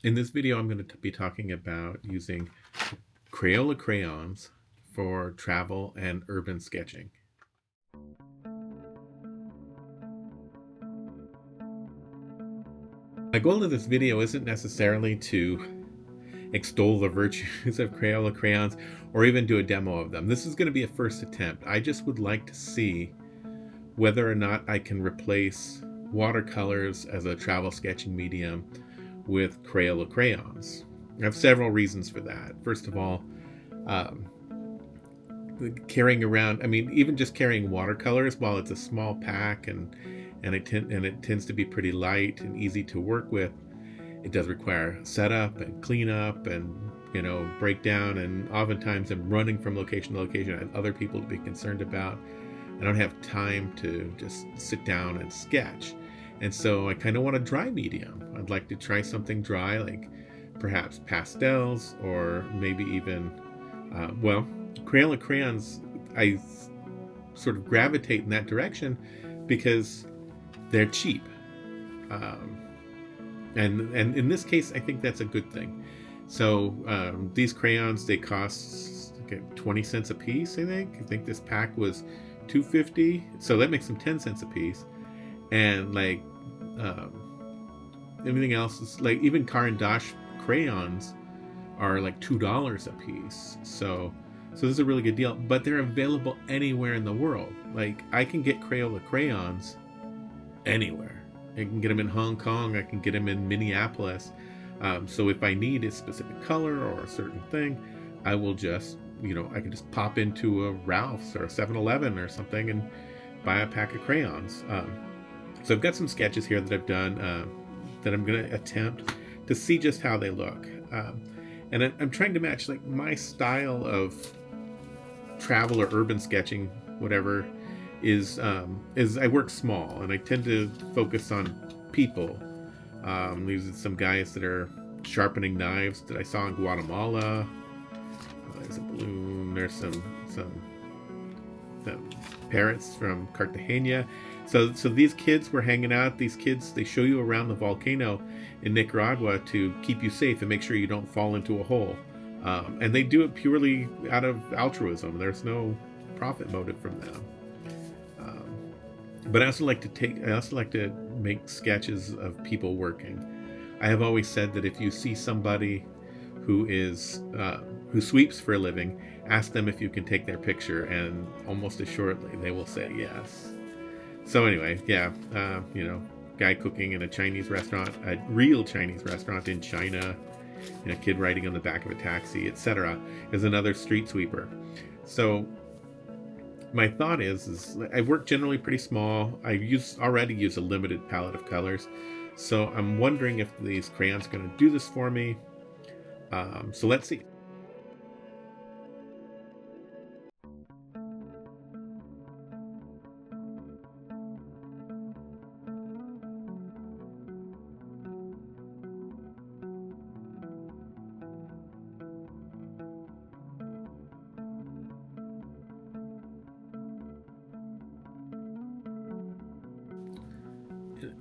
In this video, I'm going to be talking about using Crayola crayons for travel and urban sketching. My goal of this video isn't necessarily to extol the virtues of Crayola crayons or even do a demo of them. This is going to be a first attempt. I just would like to see whether or not I can replace watercolors as a travel sketching medium with Crayola crayons. I have several reasons for that. First of all, um, carrying around, I mean, even just carrying watercolors, while it's a small pack and it tends to be pretty light and easy to work with, it does require setup and cleanup and breakdown, and oftentimes I'm running from location to location. I have other people to be concerned about. I don't have time to just sit down and sketch. And so I kind of want a dry medium. I'd like to try something dry, like perhaps pastels, or maybe even, Crayola crayons. I sort of gravitate in that direction because they're cheap. Um, and in this case, I think that's a good thing. So these crayons, they cost 20 cents a piece, I think. I think this pack was $2.50, so that makes them 10 cents a piece. And like everything else is like, even Caran d'Ache crayons are like $2 a piece. So this is a really good deal, but they're available anywhere in the world. Like, I can get Crayola crayons anywhere. I can get them in Hong Kong. I can get them in Minneapolis. So if I need a specific color or a certain thing, I will just, I can just pop into a Ralph's or a 7-Eleven or something and buy a pack of crayons. So I've got some sketches here that I've done that I'm going to attempt to see just how they look. And I'm trying to match like my style of travel or urban sketching, whatever, is I work small and I tend to focus on people. These are some guys that are sharpening knives that I saw in Guatemala. There's a balloon. There's some parrots from Cartagena. So these kids were hanging out. These kids, they show you around the volcano in Nicaragua to keep you safe and make sure you don't fall into a hole. And they do it purely out of altruism. There's no profit motive from them. But I also like to make sketches of people working. I have always said that if you see somebody who sweeps for a living, ask them if you can take their picture, and almost assuredly they will say yes. So anyway, yeah, guy cooking in a Chinese restaurant, a real Chinese restaurant in China, a kid riding on the back of a taxi, etc., is another street sweeper. So my thought is I work generally pretty small. I already use a limited palette of colors, so I'm wondering if these crayons are going to do this for me. So let's see.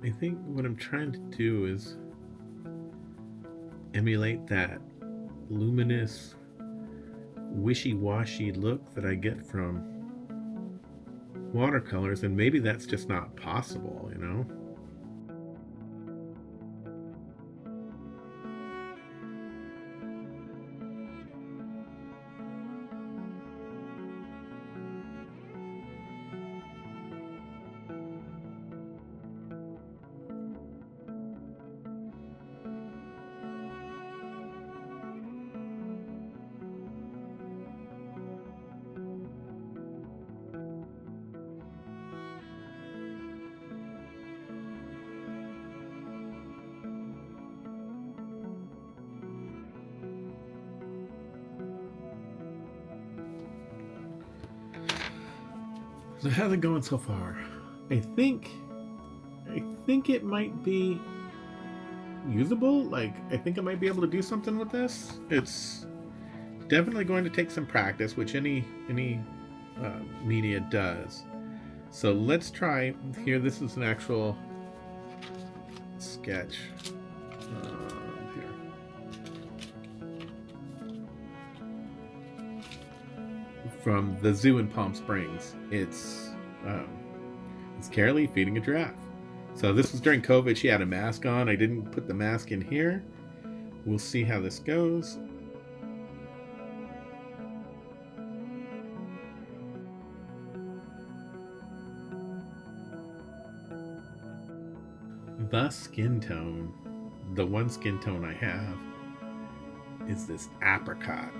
I think what I'm trying to do is emulate that luminous, wishy-washy look that I get from watercolors, and maybe that's just not possible, So how's it going so far? I think it might be usable. Like, I think I might be able to do something with this. It's definitely going to take some practice, which any media does. So let's try here. This is an actual sketch. Here. from the zoo in Palm Springs. It's Carolee feeding a giraffe. So this was during COVID. She had a mask on. I didn't put the mask in here. We'll see how this goes. The skin tone, the one skin tone I have, is this apricot.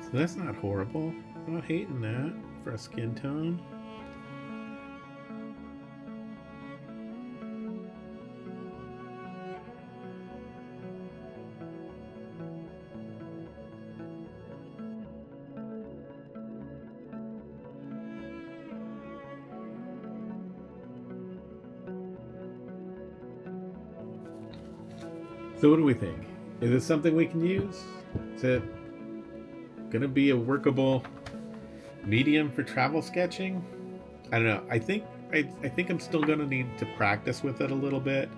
So that's not horrible. I'm not hating that for a skin tone. So what do we think? Is it something we can use? Is it gonna be a workable medium for travel sketching? I don't know. I think I'm still gonna need to practice with it a little bit.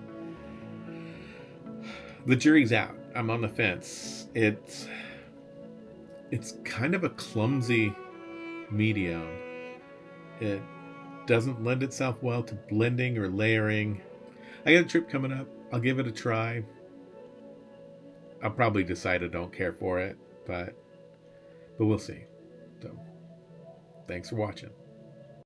The jury's out. I'm on the fence. It's kind of a clumsy medium. It doesn't lend itself well to blending or layering. I got a trip coming up. I'll give it a try. I'll probably decide I don't care for it, but we'll see. So, thanks for watching.